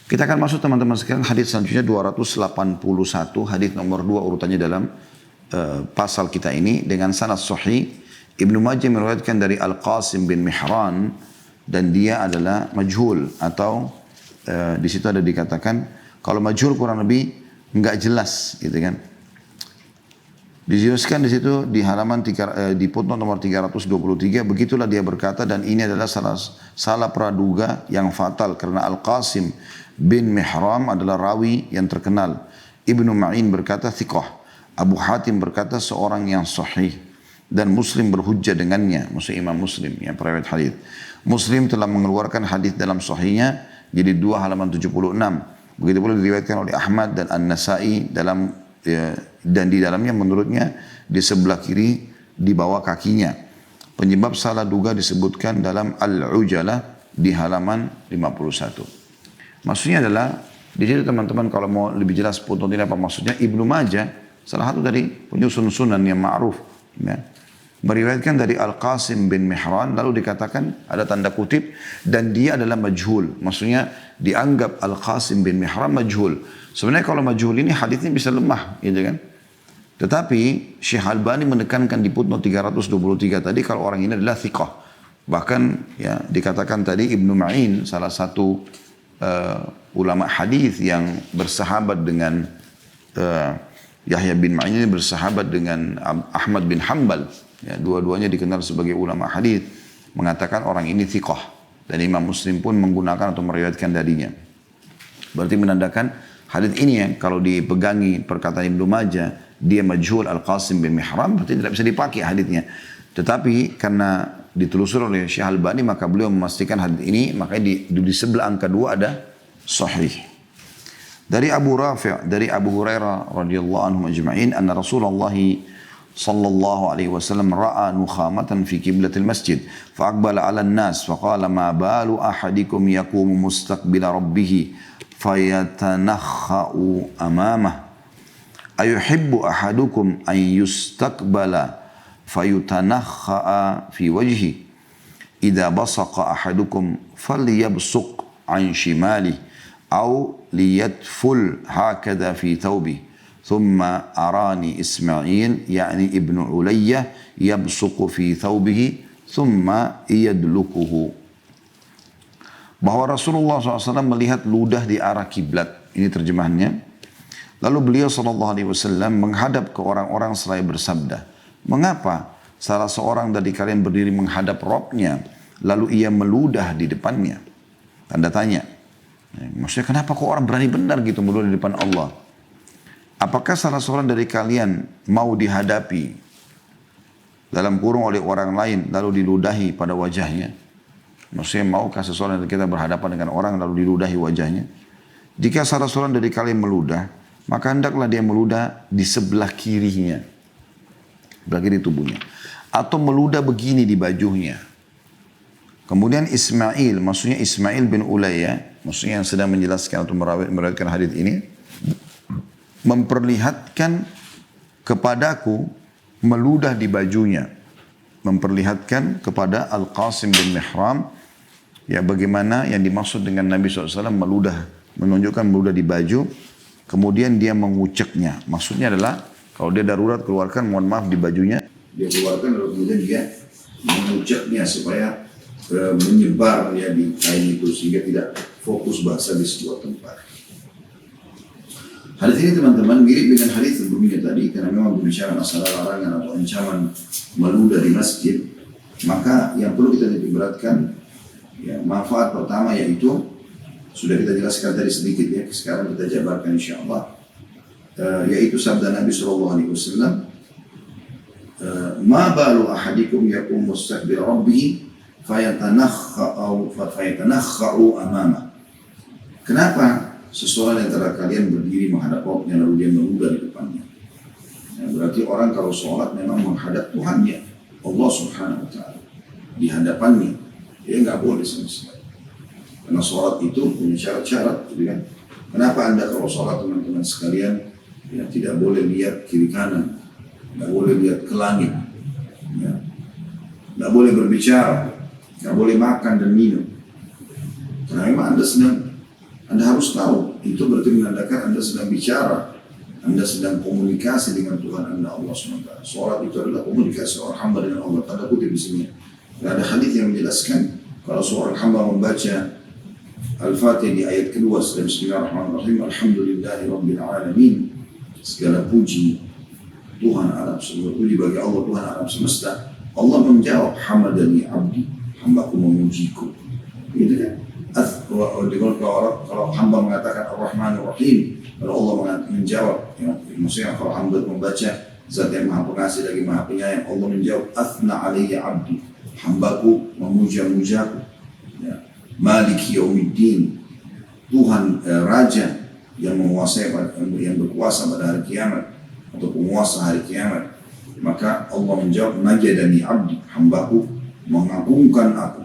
Kita akan masuk teman-teman sekalian hadis selanjutnya 281, hadis nomor 2 urutannya dalam pasal kita ini dengan sanad sahih. Ibnu Majah meriwayatkan dari Al-Qasim bin Mihran dan dia adalah majhul atau di situ ada dikatakan kalau majhul kurang lebih enggak jelas gitu kan. Dijelaskan di situ di halaman di footnote nomor 323, begitulah dia berkata dan ini adalah salah praduga yang fatal karena Al-Qasim bin Mihram adalah rawi yang terkenal. Ibnu Ma'in berkata thiqah, Abu Hatim berkata seorang yang sahih dan Muslim berhujjah dengannya, maksud Imam Muslim yang perawi hadis. Muslim telah mengeluarkan hadis dalam sahihnya jadi 2 halaman 76. Begitu pula diriwayatkan oleh Ahmad dan An-Nasai dalam dan di dalamnya menurutnya di sebelah kiri di bawah kakinya. Penyebab salah duga disebutkan dalam Al-Ujalah di halaman 51. Maksudnya adalah di situ teman-teman kalau mau lebih jelas footnote ini apa maksudnya, Ibnu Majah salah satu dari penyusun sunan yang ma'ruf ya, meriwayatkan dari Al-Qasim bin Mihran lalu dikatakan ada tanda kutip dan dia adalah majhul. Maksudnya dianggap Al-Qasim bin Mihran majhul. Sebenarnya kalau majhul ini hadisnya bisa lemah gitu kan. Tetapi Syekh Albani menekankan di footnote 323 tadi kalau orang ini adalah thiqah. Bahkan ya dikatakan tadi Ibnu Ma'in salah satu ulama hadis yang bersahabat dengan Yahya bin Ma'in ini bersahabat dengan Ahmad bin Hanbal. Ya, dua-duanya dikenal sebagai ulama hadis, mengatakan orang ini thiqah dan Imam Muslim pun menggunakan atau meriwayatkan darinya. Berarti menandakan hadis ini yang kalau dipegangi perkataan Ibnu Majah dia majhul Al-Qasim bin Mihran berarti tidak bisa dipakai hadisnya. Tetapi karena ditelusur oleh Syekh Albani maka beliau memastikan hadis ini makanya di sebelah angka 2 ada sahih. Dari Abu Rafi' dari Abu Hurairah radhiyallahu anhu ajma'in anna Rasulullah sallallahu alaihi wasallam ra'a nukhamatan fi qiblatil masjid fa'aqbala 'ala an-nas faqala ma balu ahadikum yaqumu mustaqbila rabbih fayatanakha'u amamah ayuhibbu ahadukum an yustaqbala fayutanakha'a fi wajhi idza basaqa ahadukum falyabsuq an shimalihi aw liyadful hakadha fi thawbihi ثم أراني إسماعيل يعني ابن علية يبصق في ثوبه ثم يدلكه. Bahwa Rasulullah SAW melihat ludah di arah kiblat. Ini terjemahannya. Lalu beliau SAW menghadap ke orang-orang seraya bersabda, mengapa salah seorang dari kalian berdiri menghadap Rabbnya lalu ia meludah di depannya? Tanda tanya. Maksudnya kenapa kok orang berani benar gitu meludah di depan Allah? Apakah salah seorang dari kalian mau dihadapi dalam kurung oleh orang lain lalu diludahi pada wajahnya? Maksudnya maukah seseorang dari kita berhadapan dengan orang lalu diludahi wajahnya? Jika salah seorang dari kalian meludah, maka hendaklah dia meludah di sebelah kirinya, sebelah kiri tubuhnya. Atau meludah begini di bajunya. Kemudian Ismail, maksudnya Ismail bin Ulayya, maksudnya yang sedang menjelaskan atau meriwayatkan hadis ini, memperlihatkan kepadaku meludah di bajunya. Memperlihatkan kepada Al-Qasim bin Mihram ya bagaimana yang dimaksud dengan Nabi SAW meludah, menunjukkan meludah di baju, kemudian dia menguceknya. Maksudnya adalah kalau dia darurat keluarkan, mohon maaf di bajunya, dia keluarkan lalu kemudian dia menguceknya supaya menyebar ya di kain itu sehingga tidak fokus basah di sebuah tempat. Hadis ini teman-teman mirip dengan hadis sebelumnya tadi karena memang berbicara masalah larangan atau ancaman meludah di masjid. Maka yang perlu kita diberatkan ya, manfaat pertama yaitu sudah kita jelaskan tadi sedikit ya, sekarang kita jabarkan insyaallah, yaitu sabda Nabi SAW, ma balu ahadikum yakum mustaqbil rabbih fayatanakha'u amama. Kenapa seseorang yang antara kalian berdiri menghadap Rabbnya lalu dia meludah di depannya? Ya, berarti orang kalau sholat memang menghadap Tuhannya, Allah Subhanahu Wa Taala di hadapannya. Dia nggak boleh sama sekali. Karena sholat itu punya syarat-syarat, gitu kan? Kenapa anda kalau sholat teman-teman sekalian ya, tidak boleh lihat kiri kanan, nggak boleh lihat ke langit, ya, nggak boleh berbicara, nggak boleh makan dan minum. Karena memang anda sedang Anda harus tahu, itu berarti menandakan Anda sedang bicara, Anda sedang komunikasi dengan Tuhan Anda Allah SWT. Sholat itu adalah komunikasi seorang hamba dengan Allah. Tanda kutip di sini. Dan ada hadis yang menjelaskan kalau seorang hamba membaca Al-Fatihah di ayat kedua sedang Bismillahirrahmanirrahim, Alhamdulillahi Rabbil Alamin, segala puji Tuhan alam semesta, puji bagi Allah Tuhan alam semesta. Allah menjawab, Hamadani abdi, hambaku memujiku. Gitu kan? Kalau hamba mengatakan Ar-Rahman Ar-Rahim, kalau Allah menjawab, ya, maksudnya kalau hamba membaca Zat yang Maha Pengasih lagi Maha Penyayang, Allah menjawab, Athna alayya abdi, hambaku memuja-mujaku. Ya. Maliki yaumiddin, Tuhan Raja yang menguasai, yang berkuasa pada hari kiamat atau penguasa hari kiamat. Maka Allah menjawab, Majadani abdi, hambaku mengagungkan aku.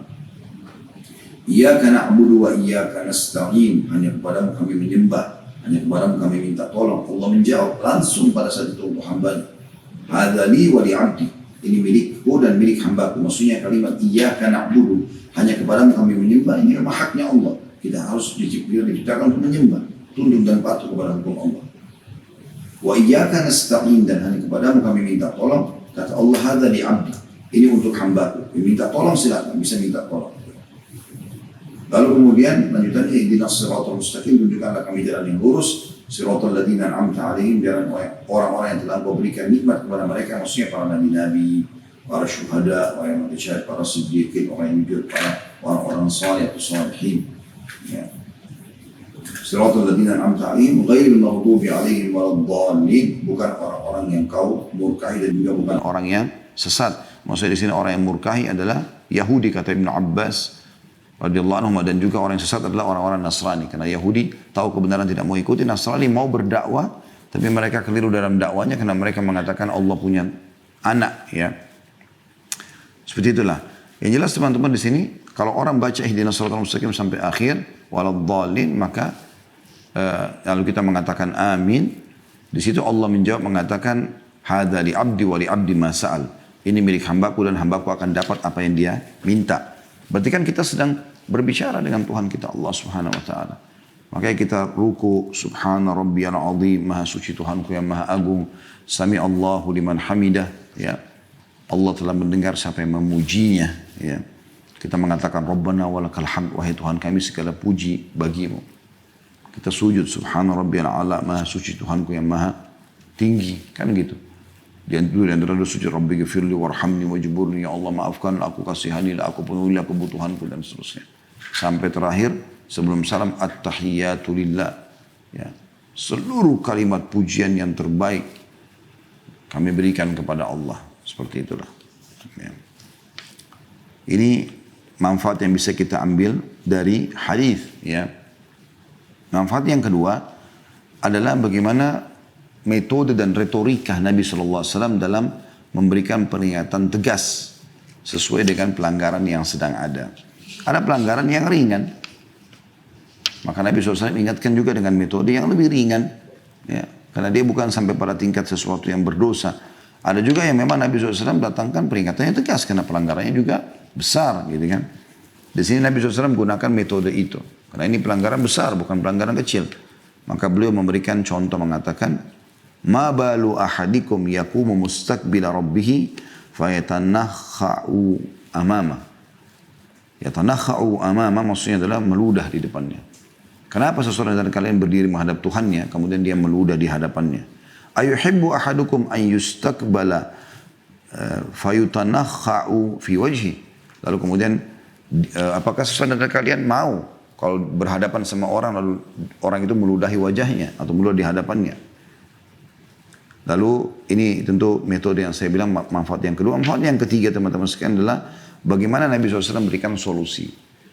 Iyyaka na'budu wa iyyaka nasta'in, hanya kepadamu kami menyembah, hanya kepadamu kami minta tolong. Allah menjawab langsung pada saat itu untuk hambanya, hadza li wa li 'abdi, ini milikku dan milik hambaku. Maksudnya kalimat iyyaka na'budu, hanya kepadamu kami menyembah, ini memang haknya Allah. Kita harus diciptakan untuk menyembah, tunduk dan patuh kepada hukum Allah. Wa iyyaka nasta'in, dan hanya kepadamu kami minta tolong. Kata Allah, hadza li 'abdi, ini untuk hambaku. Minta tolong silakan, bisa minta tolong. Lalu kemudian lanjutannya, ihdinas siratal mustaqim, tunjukkanlah kami jalan yang lurus, siratal ladzina an'amta 'alaihim, jalan orang-orang yang telah Engkau berikan nikmat kepada mereka, maksudnya para nabi-nabi, para syuhada, orang yang mati syahid, para siddiqin, orang yang jujur, para orang-orang saleh atau salihin. Ya. Siratal ladzina an'amta 'alaihim ghairil maghdubi 'alaihim waladdallin, bukan orang-orang yang Kau murkahi dan juga bukan orang yang sesat. Maksudnya di sini orang yang murkahi adalah Yahudi, kata Ibnu Abbas radhiyallahu anhu, dan juga orang yang sesat adalah orang-orang Nasrani, karena Yahudi tahu kebenaran tidak mau ikuti, Nasrani mau berdakwah tapi mereka keliru dalam dakwanya karena mereka mengatakan Allah punya anak, ya. Seperti itulah. Yang jelas teman-teman di sini, kalau orang baca ihdinas siratal mustaqim sampai akhir waladdallin, maka lalu kita mengatakan amin, di situ Allah menjawab mengatakan hadza li 'abdi wa li 'abdi ma sa'al, ini milik hambaku dan hambaku akan dapat apa yang dia minta. Berarti kan kita sedang berbicara dengan Tuhan kita Allah Subhanahu wa taala. Makanya kita ruku, subhana rabbiyal azim, maha suci Tuhanku yang maha agung, sami Allahu liman hamidah, ya. Allah telah mendengar siapa yang memujinya, ya. Kita mengatakan Rabbana walakal hamd, wahai Tuhan kami segala puji bagimu. Kita sujud, subhana rabbiyal a'la, maha suci Tuhanku yang maha tinggi, kan gitu. Di antara sujud, Rabbi ghafirli warhamni wajburni, ya Allah maafkan aku, kasihanilah aku, penuhilah kebutuhanku, dan seterusnya. Sampai terakhir sebelum salam, at-tahiyyatu lillah, ya. Seluruh kalimat pujian yang terbaik kami berikan kepada Allah. Seperti itulah, ya. Ini manfaat yang bisa kita ambil dari hadis, ya. Manfaat yang kedua adalah bagaimana metode dan retorika Nabi SAW dalam memberikan peringatan tegas sesuai dengan pelanggaran yang sedang ada. Ada pelanggaran yang ringan, maka Nabi SAW ingatkan juga dengan metode yang lebih ringan, ya, karena dia bukan sampai pada tingkat sesuatu yang berdosa. Ada juga yang memang Nabi SAW datangkan peringatannya tegas karena pelanggarannya juga besar, gitu kan. Di sini Nabi SAW menggunakan metode itu karena ini pelanggaran besar, bukan pelanggaran kecil. Maka beliau memberikan contoh mengatakan, ma balu ahadikum yaqumu mustaqbila rabbih fayatanakha'u amama. Yatanakha'u amama maksudnya adalah meludah di depannya. Kenapa seseorang dari kalian berdiri menghadap Tuhannya kemudian dia meludah di hadapannya? Ayuhibbu ahadukum an yustaqbala fayutanakha'u fi wajhi. Lalu kemudian apakah seseorang dari kalian mau kalau berhadapan sama orang lalu orang itu meludahi wajahnya atau meludah di hadapannya? Lalu ini tentu metode yang saya bilang manfaat yang kedua. Manfaat yang ketiga teman-teman sekalian adalah bagaimana Nabi SAW memberikan solusi.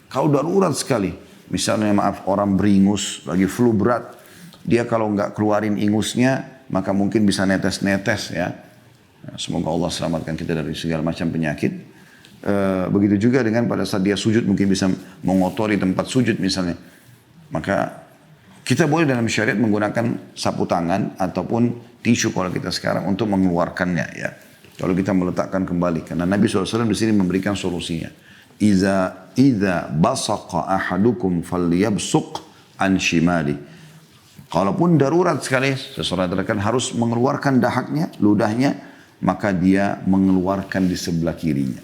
Kalau darurat sekali, misalnya maaf orang beringus, lagi flu berat, dia kalau nggak keluarin ingusnya maka mungkin bisa netes-netes, ya. Semoga Allah selamatkan kita dari segala macam penyakit. Begitu juga dengan pada saat dia sujud mungkin bisa mengotori tempat sujud misalnya. Maka kita boleh dalam syariat menggunakan sapu tangan ataupun tisu kalau kita sekarang untuk mengeluarkannya, ya. Kalau kita meletakkan kembali, karena Nabi SAW di sini memberikan solusinya. Iza basaqa ahadukum falyabsuq an shimali. Kalaupun darurat sekali, seseorang harus mengeluarkan dahaknya, ludahnya, maka dia mengeluarkan di sebelah kirinya.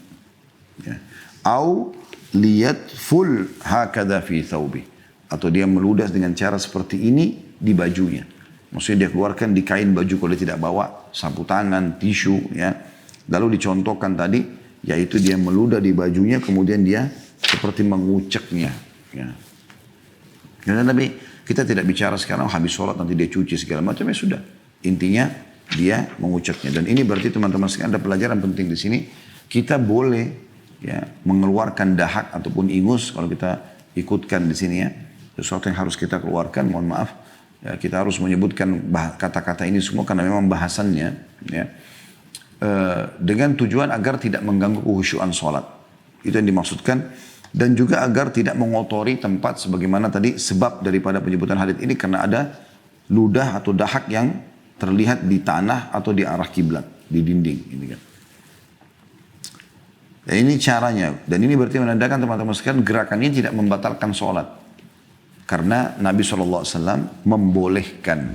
Ya. Au liyat full hakada fi thawbi. Atau dia meludah dengan cara seperti ini di bajunya. Maksudnya dia keluarkan di kain baju kalau dia tidak bawa sapu tangan, tisu, ya. Lalu dicontohkan tadi, yaitu dia meludah di bajunya, kemudian dia seperti menguceknya. Ya. Karena Nabi, kita tidak bicara sekarang habis sholat nanti dia cuci segala macam, ya sudah. Intinya dia menguceknya. Dan ini berarti teman-teman sekalian ada pelajaran penting di sini. Kita boleh ya mengeluarkan dahak ataupun ingus kalau kita ikutkan di sini ya. Sesuatu yang harus kita keluarkan, mohon maaf. Ya, kita harus menyebutkan kata-kata ini semua karena memang bahasannya ya. Dengan tujuan agar tidak mengganggu kekhusyuan sholat. Itu yang dimaksudkan. Dan juga agar tidak mengotori tempat sebagaimana tadi sebab daripada penyebutan hadits ini karena ada ludah atau dahak yang terlihat di tanah atau di arah kiblat, di dinding. Ini kan. Dan ini caranya. Dan ini berarti menandakan teman-teman sekalian gerakannya tidak membatalkan sholat. Karena Nabi SAW membolehkan.